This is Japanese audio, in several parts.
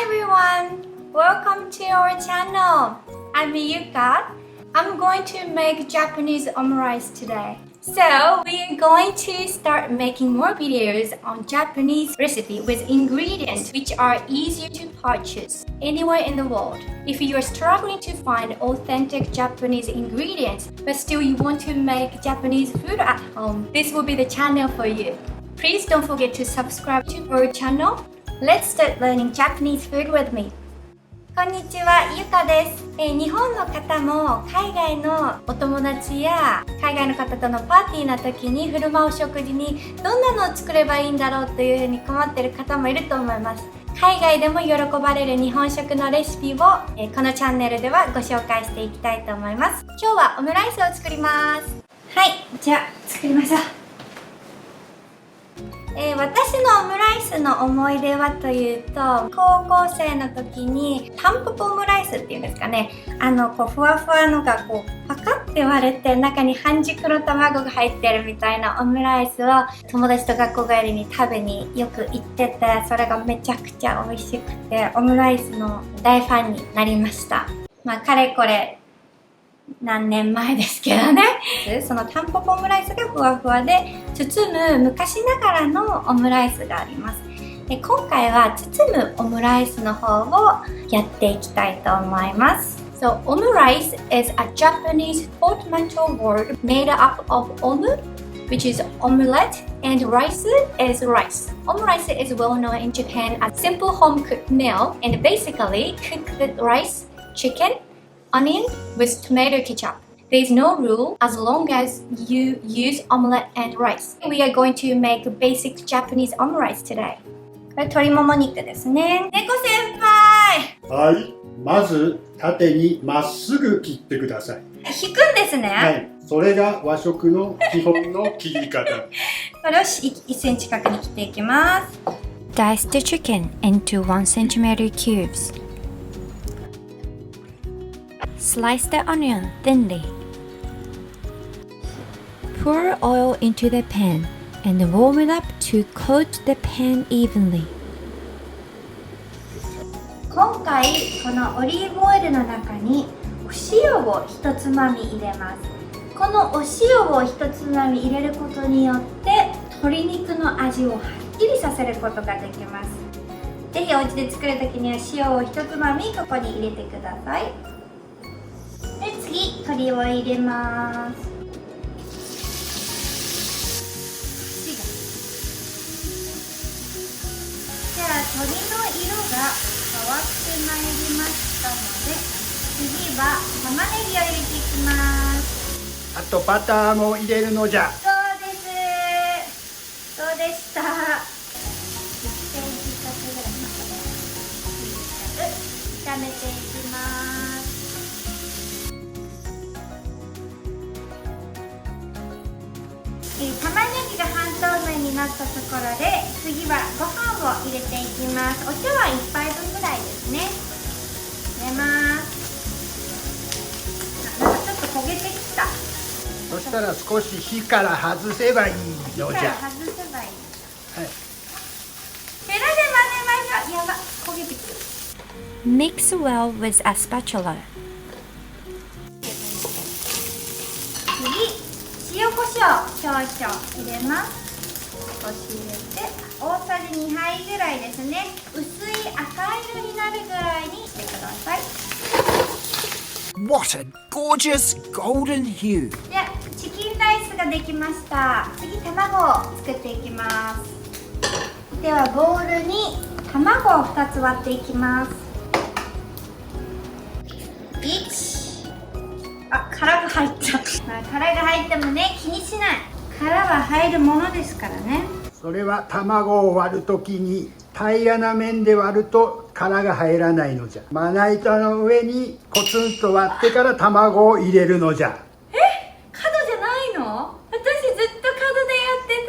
everyone! Welcome to our channel. I'm Yuka. I'm going to make Japanese omurice today. So we're going to start making more videos on Japanese recipe with ingredients which are easier to purchase anywhere in the world. If you are struggling to find authentic Japanese ingredients but still you want to make Japanese food at home, this will be the channel for you. Please don't forget to subscribe to our channel. Let's start learning Japanese food with me. こんにちは、ゆかです。日本の方も海外のお友達や海外の方とのパーティーの時に振る舞う食事にどんなのを作ればいいんだろうというふうに困っている方もいると思います。海外でも喜ばれる日本食のレシピをこのチャンネルではご紹介していきたいと思います。今日はオムライスを作ります。はい、じゃあ作りましょう。私のオムライスの思い出はというと、高校生の時にタンポポオムライスっていうんですかね、こうふわふわのがこうパカって割れて中に半熟の卵が入ってるみたいなオムライスを友達と学校帰りに食べによく行ってて、それがめちゃくちゃ美味しくてオムライスの大ファンになりました。まあかれこれ何年前ですけどね。そのタンポポオムライスがふわふわで包む昔ながらのオムライスがあります。で、今回は包むオムライスの方をやっていきたいと思います。So, omurice is a Japanese portmanteau word made up of omu, which is omelette, and rice is rice. Omurice is well known in Japan as simple home-cooked meal and basically cooked with rice, chicken, onion with tomato ketchup. There is no rule as long as you use omelette and rice. We are going to make basic Japanese omurice today. これ鶏もも肉ですね。猫先輩。はい。まず縦にまっすぐ切ってください。引くんですね。はい。それが和食の基本の切り方。これを1センチ角に切っていきます。Dice the chicken into 1 centimeter cubes. Slice the onion thinly. Pour oil into the pan and warm it up to coat the pan evenly. 今回このオリーブオイルの中にお塩を1つまみ入れます。このお塩を1つまみ入れることによって鶏肉の味をはっきりさせることができます。ぜひお家で作るときには塩を1つまみここに入れてください。で、次鶏を入れます。じゃあ鶏の色が変わってまいりましたので、次は玉ねぎを入れていきます。あとバターも入れるのじゃ。そうです。どうでした？1センチ角ぐらいまで炒めていきます。玉ねぎが半透明になったところで次はご飯を入れていきます。お茶碗1杯分ぐらいですね。入れます。なんかちょっと焦げてきた。そしたら少し火から外せばいいのじゃ。火から外せばいい。はい。ヘラで混ぜましょう。やば、焦げてくる。Mix well with a spatula. 次、塩コショウ少々入れます。少し入れて大さじ2杯ぐらいですね。薄い赤色になるぐらいにしてください。 What a gorgeous golden hue! ではチキンライスができました。次卵を作っていきます。ではボウルに卵を2つ割っていきます。殻が入った。殻が入ってもね、気にしない。殻は入るものですからね。それは卵を割るときに平らな面で割ると殻が入らないのじゃ。まな板の上にコツンと割ってから卵を入れるのじゃ。角じゃないの？私ずっと角でやって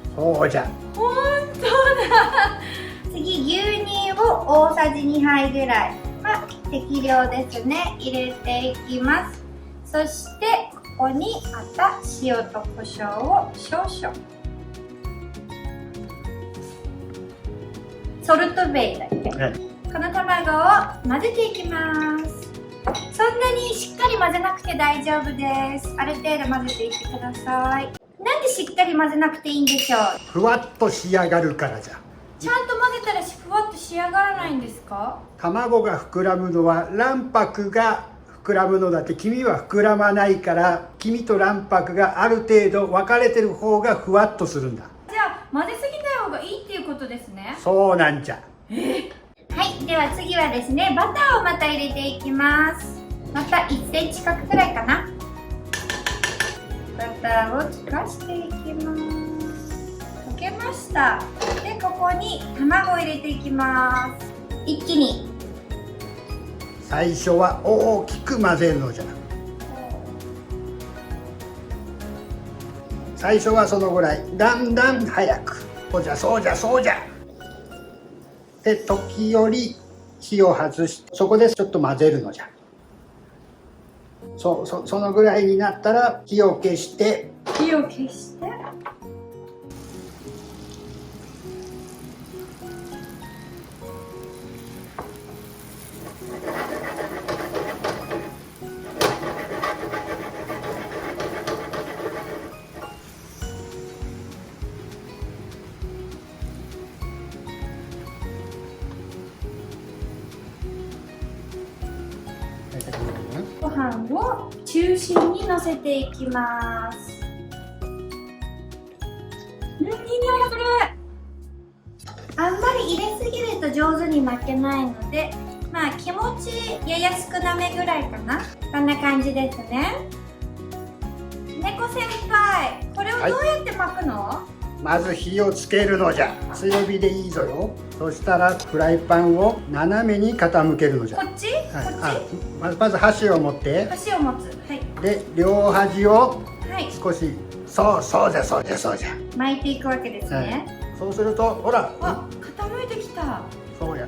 た。そうじゃ。本当だ。次牛乳を大さじ2杯ぐらい、適量ですね、入れていきます。そしてここにまた塩と胡椒を少々。ソルトベイだっけ、はい、この卵を混ぜていきます。そんなにしっかり混ぜなくて大丈夫です。ある程度混ぜていってください。なんでしっかり混ぜなくていいんでしょう？ふわっと仕上がるからじゃ。ちゃんと混ぜたらふわっと仕上がらないんですか？卵が膨らむのは卵白が膨らむのだって、黄身は膨らまないから、黄身と卵白がある程度分かれてる方がふわっとするんだ。じゃあ混ぜすぎない方がいいっていうことですね。そうなんじゃ。はい、では次はですね、バターをまた入れていきます。また1センチ角くらいかな。バターを溶かしていきます。溶けました。で、ここに卵を入れていきます。一気に。最初は大きく混ぜるのじゃ。最初はそのぐらい、だんだん早く。そうじゃそうじゃそうじゃ。で、時折火を外して、そこでちょっと混ぜるのじゃ。そのぐらいになったら火を消して、火を消して、ご飯を中心にのせていきます。いい匂いがする。あんまり入れすぎると上手に巻けないので、まあ気持ちやや少なめぐらいかな。こんな感じですね。猫先輩、これをどうやって巻くの？まず火をつけるのじゃ。強火でいいぞよ。そしたらフライパンを斜めに傾けるのじゃ。こっち？はい、こっち？まず箸を持って、箸を持つ。はい。で両端をはい。少し、そうじゃそうじゃそうじゃ。巻いていくわけですね。そうするとほら、あ、傾いてきた。そうや。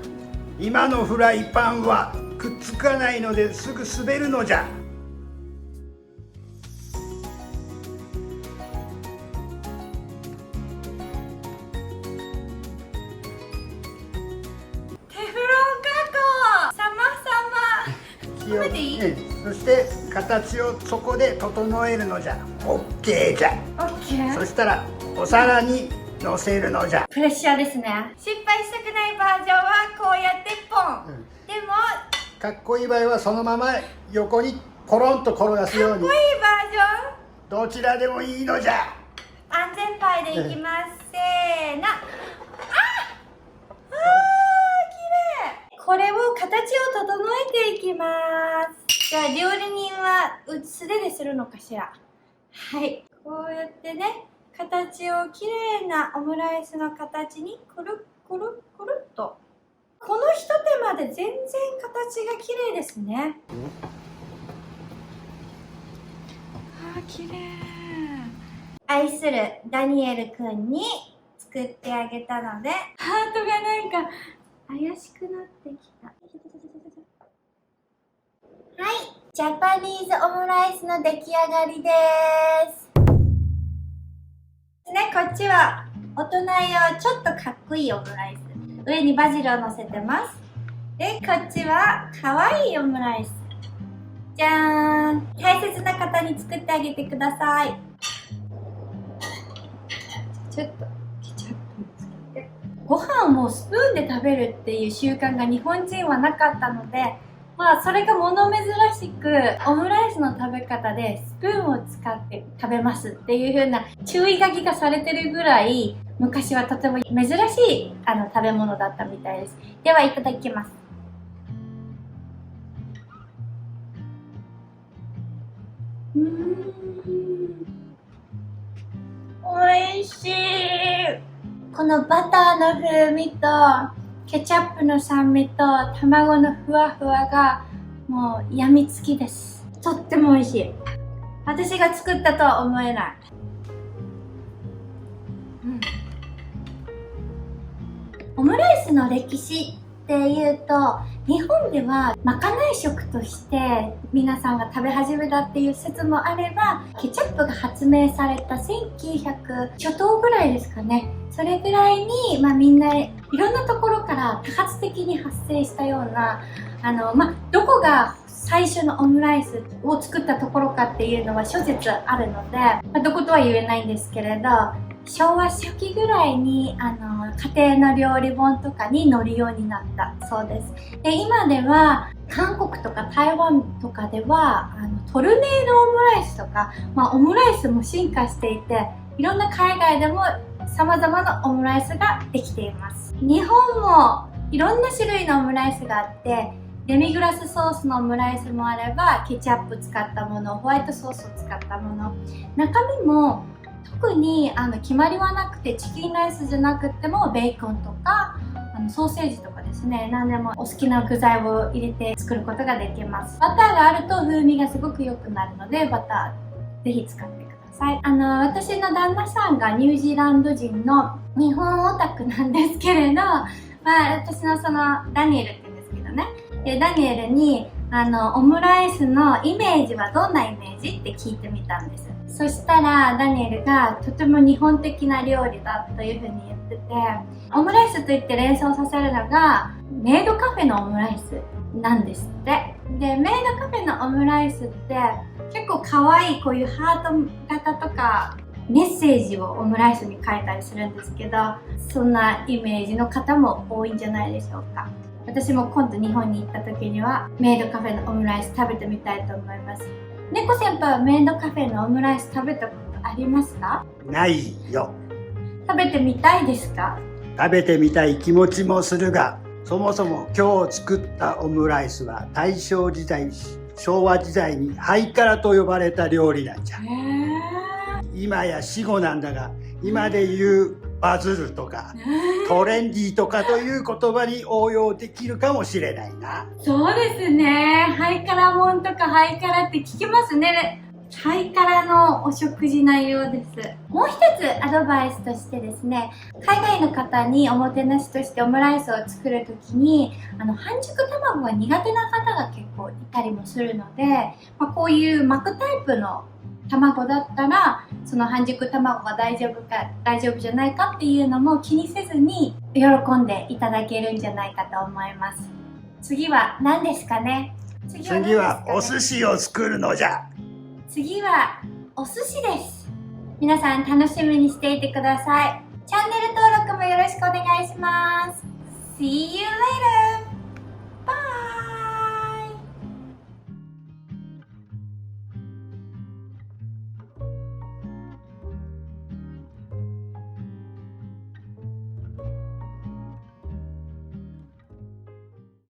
今のフライパンはくっつかないのですぐ滑るのじゃ。食べていい？そして形をそこで整えるのじゃ。オッケーじゃ。オッケー。そしたらお皿にのせるのじゃ。プレッシャーですね。失敗したくないバージョンはこうやってポン、でもかっこいい場合はそのまま横にコロンと転がすように。かっこいいバージョン、どちらでもいいのじゃ。安全パイでいきます。せーの。これを形を整えていきます。じゃあ料理人は素手でするのかしら。はい、こうやってね、形をきれいなオムライスの形にくるくるくるっと。このひと手間で全然形がきれいですね。きれい。愛するダニエルくんに作ってあげたので、ハートがなんか怪しくなってきた。はい、ジャパニーズオムライスの出来上がりです。ね、こっちは大人用ちょっとかっこいいオムライス。上にバジルを乗せてます。で、こっちはかわいいオムライス。じゃーん。大切な方に作ってあげてください。ちょっとケチャップつけて。ご飯をスプーンで食べるっていう習慣が日本人はなかったので、まあそれが物珍しくオムライスの食べ方でスプーンを使って食べますっていう風な注意書きがされてるぐらい昔はとても珍しい食べ物だったみたいです。ではいただきます。おいしい。このバターの風味とケチャップの酸味と卵のふわふわがもうやみつきです。とっても美味しい。私が作ったとは思えない。オムライスの歴史っていうと、日本ではまかない食として皆さんが食べ始めたっていう説もあれば、ケチャップが発明された1900初頭ぐらいですかね。それぐらいに、みんないろんなところから多発的に発生したような、どこが最初のオムライスを作ったところかっていうのは諸説あるので、どことは言えないんですけれど、昭和初期ぐらいに家庭の料理本とかに載るようになったそうです。で、今では韓国とか台湾とかではトルネードオムライスとか、オムライスも進化していて、いろんな海外でも様々なオムライスができています。日本もいろんな種類のオムライスがあって、デミグラスソースのオムライスもあれば、ケチャップ使ったもの、ホワイトソースを使ったもの、中身も特に決まりはなくて、チキンライスじゃなくてもベーコンとかソーセージとかですね、何でもお好きな具材を入れて作ることができます。バターがあると風味がすごく良くなるので、バターぜひ使ってください。私の旦那さんがニュージーランド人の日本オタクなんですけれど、私のそのダニエルって言うんですけどね、ダニエルにオムライスのイメージはどんなイメージって聞いてみたんです。そしたらダニエルがとても日本的な料理だというふうに言ってて、オムライスと言って連想させるのがメイドカフェのオムライスなんですって。で、メイドカフェのオムライスって結構可愛いこういうハート型とかメッセージをオムライスに書いたりするんですけど、そんなイメージの方も多いんじゃないでしょうか。私も今度日本に行った時にはメイドカフェのオムライス食べてみたいと思います。猫先輩はメイドカフェのオムライス食べたことありますか？ないよ。食べてみたいですか？食べてみたい気持ちもするが、そもそも今日作ったオムライスは大正時代、昭和時代にハイカラと呼ばれた料理なんじゃ。今や死語なんだが、今で言うバズるとかトレンディーとかという言葉に応用できるかもしれないな。そうですね。ハイカラもんとかハイカラって聞きますね。ハイカラのお食事内容です。もう一つアドバイスとしてですね、海外の方におもてなしとしてオムライスを作るときに半熟卵が苦手な方が結構いたりもするので、こういう巻くタイプの卵だったらその半熟卵が大丈夫か大丈夫じゃないかっていうのも気にせずに喜んでいただけるんじゃないかと思います。次は何ですかね？次はお寿司を作るのじゃ。次はお寿司です。皆さん楽しみにしていてください。チャンネル登録もよろしくお願いします。See you later!